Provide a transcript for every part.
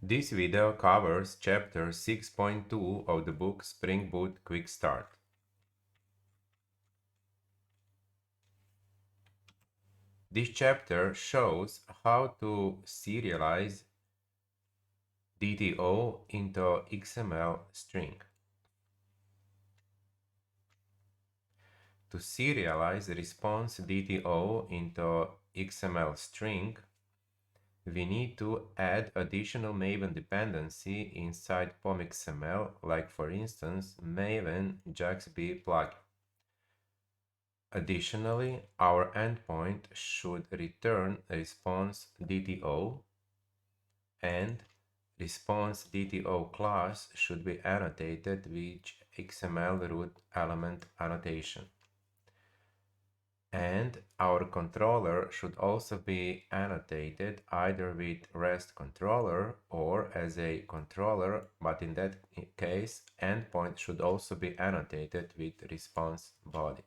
This video covers chapter 6.2 of the book Spring Boot Quick Start. This chapter shows how to serialize DDO into XML string. To serialize response DDO into XML string, we need to add additional Maven dependency inside POM XML, like for instance Maven JAXB plugin. Additionally, our endpoint should return a response DDO, and response DDO class should be annotated with XML root element annotation. And our controller should also be annotated either with REST controller or as a controller, but in that case, endpoint should also be annotated with response body.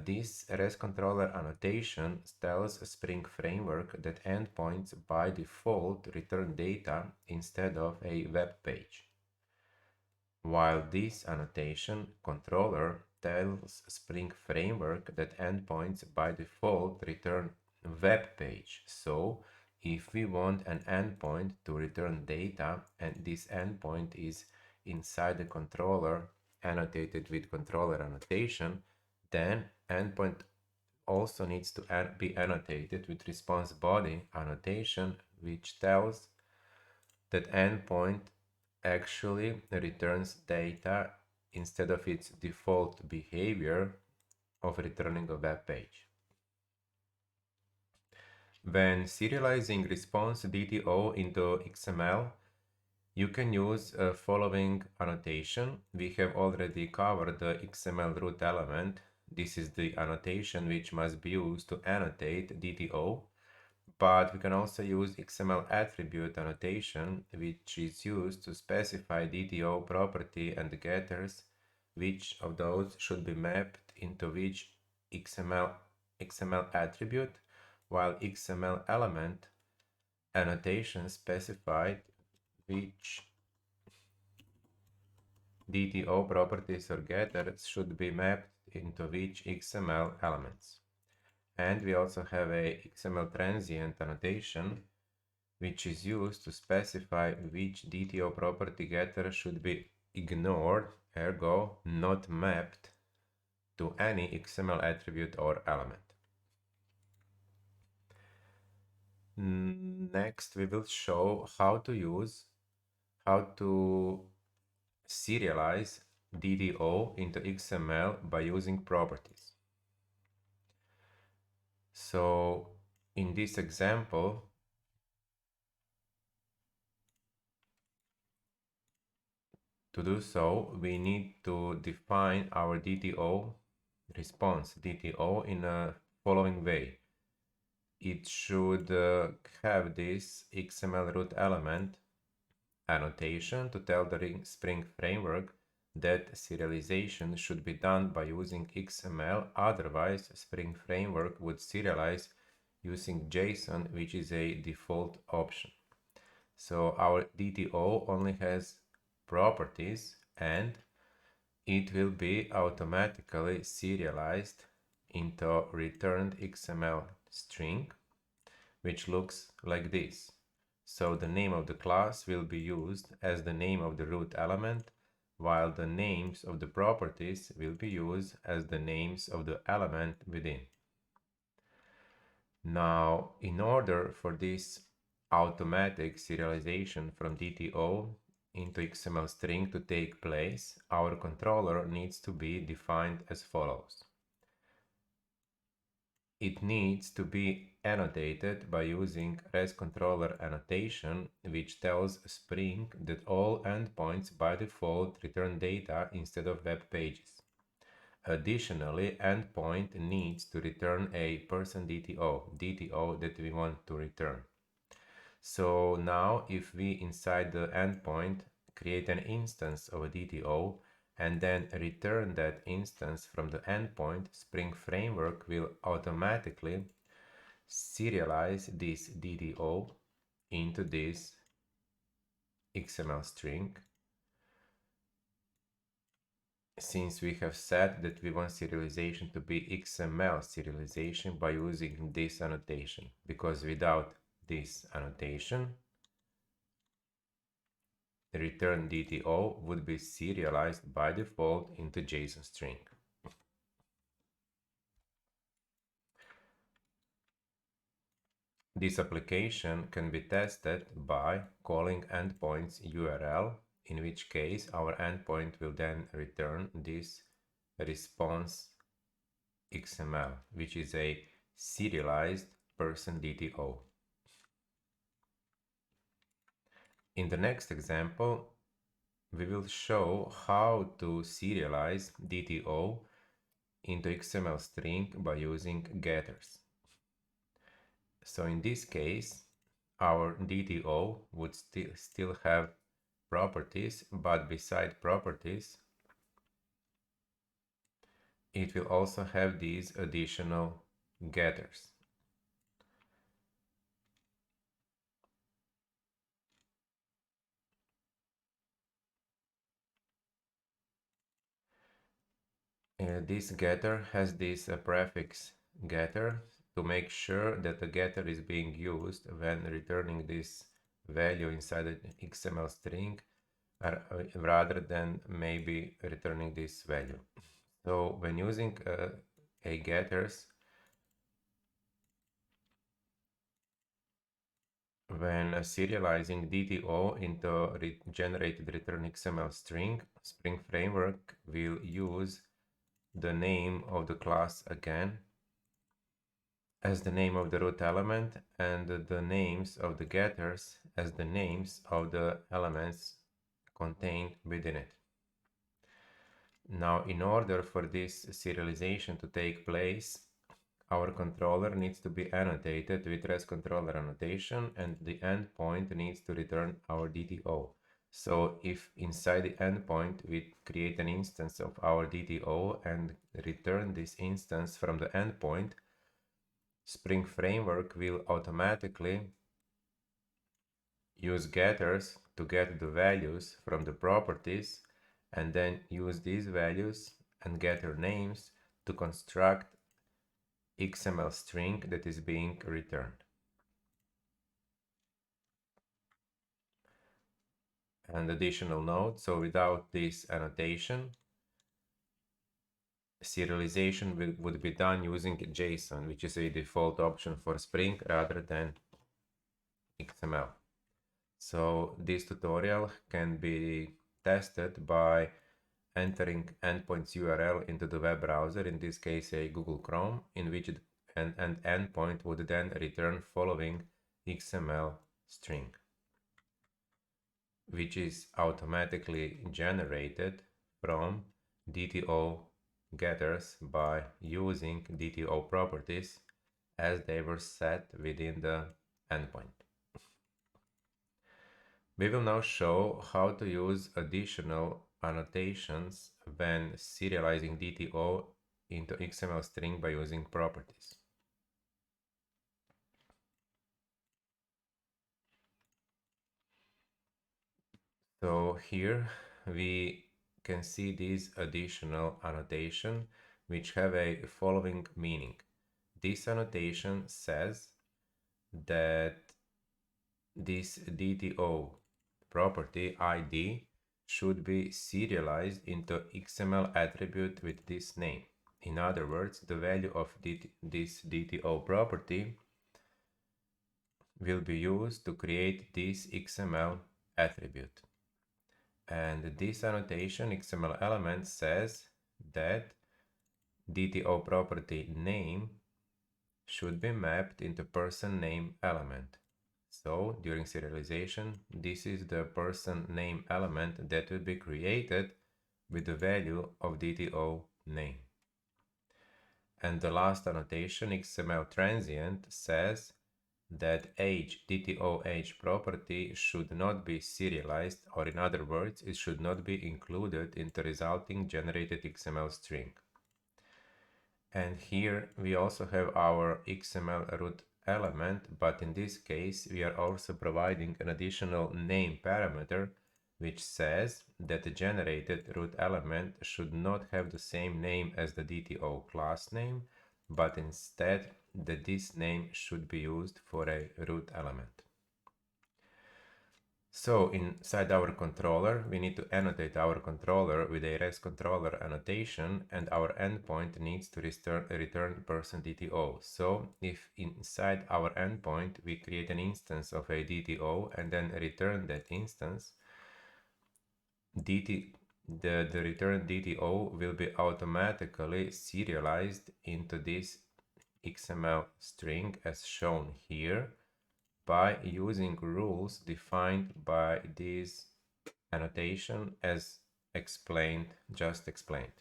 This REST controller annotation tells Spring Framework that endpoints by default return data instead of a web page, while this annotation controller tells Spring Framework that endpoints by default return web page. So if we want an endpoint to return data and this endpoint is inside the controller annotated with controller annotation, then endpoint also needs to be annotated with response body annotation, which tells that endpoint actually returns data instead of its default behavior of returning a web page. When serializing response DDO into XML, you can use a following annotation. We have already covered the XML root element. This is the annotation which must be used to annotate DDO, but we can also use XML attribute annotation, which is used to specify DDO property and getters, which of those should be mapped into which XML attribute, while XML element annotation specified which DDO properties or getters should be mapped into which XML elements. And we also have a XML transient annotation, which is used to specify which DDO property getter should be ignored, ergo not mapped to any XML attribute or element. Next, we will show how to serialize DDO into XML by using properties. So in this example, to do so, we need to define our DDO response DDO in a following way. It should have this XML root element annotation to tell the Spring Framework that serialization should be done by using XML, otherwise Spring Framework would serialize using JSON, which is a default option. So our DDO only has properties and it will be automatically serialized into returned XML string, which looks like this. So the name of the class will be used as the name of the root element, while the names of the properties will be used as the names of the element within. Now, in order for this automatic serialization from DDO into XML string to take place, our controller needs to be defined as follows. It needs to be annotated by using REST controller annotation, which tells Spring that all endpoints by default return data instead of web pages. Additionally, endpoint needs to return a DDO that we want to return. So now if we inside the endpoint create an instance of a DDO and then return that instance from the endpoint, Spring Framework will automatically serialize this DDO into this XML string, since we have said that we want serialization to be XML serialization by using this annotation, because without this annotation, the return DTO would be serialized by default into JSON string. This application can be tested by calling endpoints URL, in which case our endpoint will then return this response XML, which is a serialized person DTO. In the next example, we will show how to serialize DTO into XML string by using getters. So in this case, our DTO would still have properties, but beside properties, it will also have these additional getters. This getter has this prefix getter to make sure that the getter is being used when returning this value inside the XML string rather than maybe returning this value. So when using a getters, when serializing DTO into generated return XML string, Spring Framework will use the name of the class again as the name of the root element and the names of the getters as the names of the elements contained within it. Now, in order for this serialization to take place, our controller needs to be annotated with REST-controller annotation, and the endpoint needs to return our DTO. So if inside the endpoint we create an instance of our DTO and return this instance from the endpoint, Spring Framework will automatically use getters to get the values from the properties and then use these values and getter names to construct XML string that is being returned. An additional note, so without this annotation, serialization would be done using JSON, which is a default option for Spring rather than XML. So this tutorial can be tested by entering endpoint's URL into the web browser, in this case a Google Chrome, in which an endpoint would then return following XML string, which is automatically generated from DTO getters by using DTO properties as they were set within the endpoint. We will now show how to use additional annotations when serializing DTO into XML string by using properties. So here we can see these additional annotation which have a following meaning. This annotation says that this DTO property ID should be serialized into XML attribute with this name. In other words, the value of this DTO property will be used to create this XML attribute. And this annotation XML element says that DTO property name should be mapped into person name element. So during serialization, this is the person name element that will be created with the value of DTO name. And the last annotation, XML transient, says that age, DTO age property should not be serialized, or in other words, it should not be included in the resulting generated XML string. And here we also have our XML root element, but in this case we are also providing an additional name parameter which says that the generated root element should not have the same name as the DTO class name, but instead that this name should be used for a root element. So inside our controller, we need to annotate our controller with a REST controller annotation, and our endpoint needs to return person DTO. So if inside our endpoint we create an instance of a DTO and then return that instance, the return DTO will be automatically serialized into this XML string as shown here, by using rules defined by this annotation as just explained.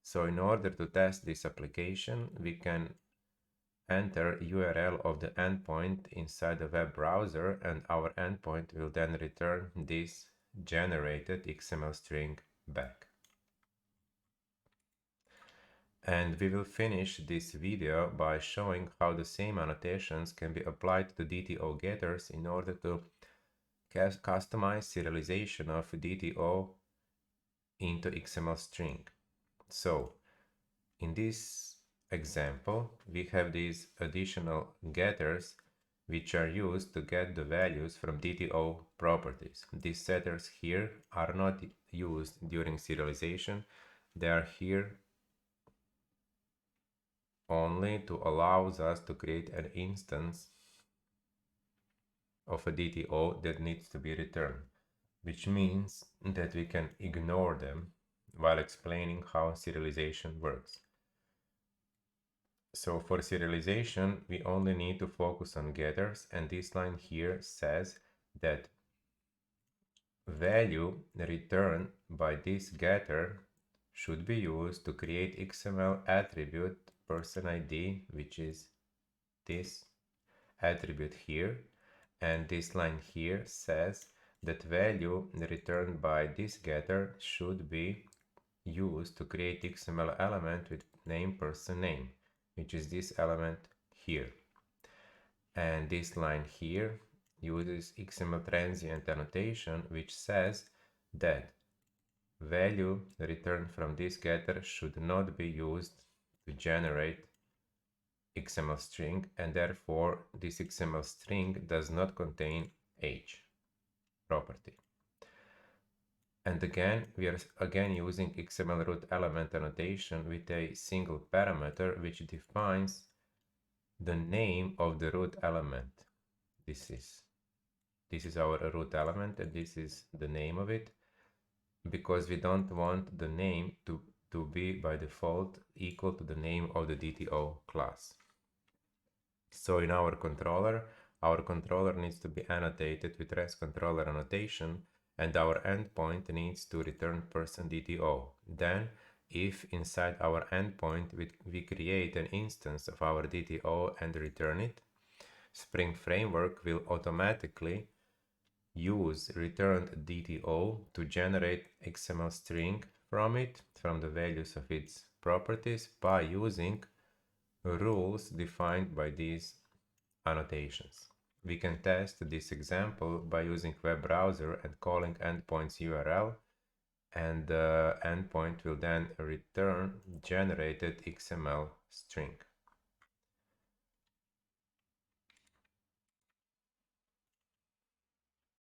So in order to test this application, we can enter URL of the endpoint inside the web browser, and our endpoint will then return this generated XML string back. And we will finish this video by showing how the same annotations can be applied to DTO getters in order to customize serialization of DTO into XML string. So in this example, we have these additional getters which are used to get the values from DTO properties. These setters here are not used during serialization. They are here only to allow us to create an instance of a DTO that needs to be returned, which means that we can ignore them while explaining how serialization works. So for serialization, we only need to focus on getters, and this line here says that value returned by this getter should be used to create XML attribute person ID, which is this attribute here, and this line here says that value returned by this getter should be used to create XML element with name person name, which is this element here. And this line here uses XML transient annotation, which says that value returned from this getter should not be used to generate XML string, and therefore this XML string does not contain age property. And again, we are using XML root element annotation with a single parameter which defines the name of the root element. This is our root element, and this is the name of it, because we don't want the name to be by default equal to the name of the DTO class. So in our controller needs to be annotated with REST controller annotation, and our endpoint needs to return person DTO. Then, if inside our endpoint we create an instance of our DTO and return it, Spring Framework will automatically use returned DTO to generate XML string from it, from the values of its properties, by using rules defined by these annotations. We can test this example by using web browser and calling endpoint's URL, and the endpoint will then return generated XML string.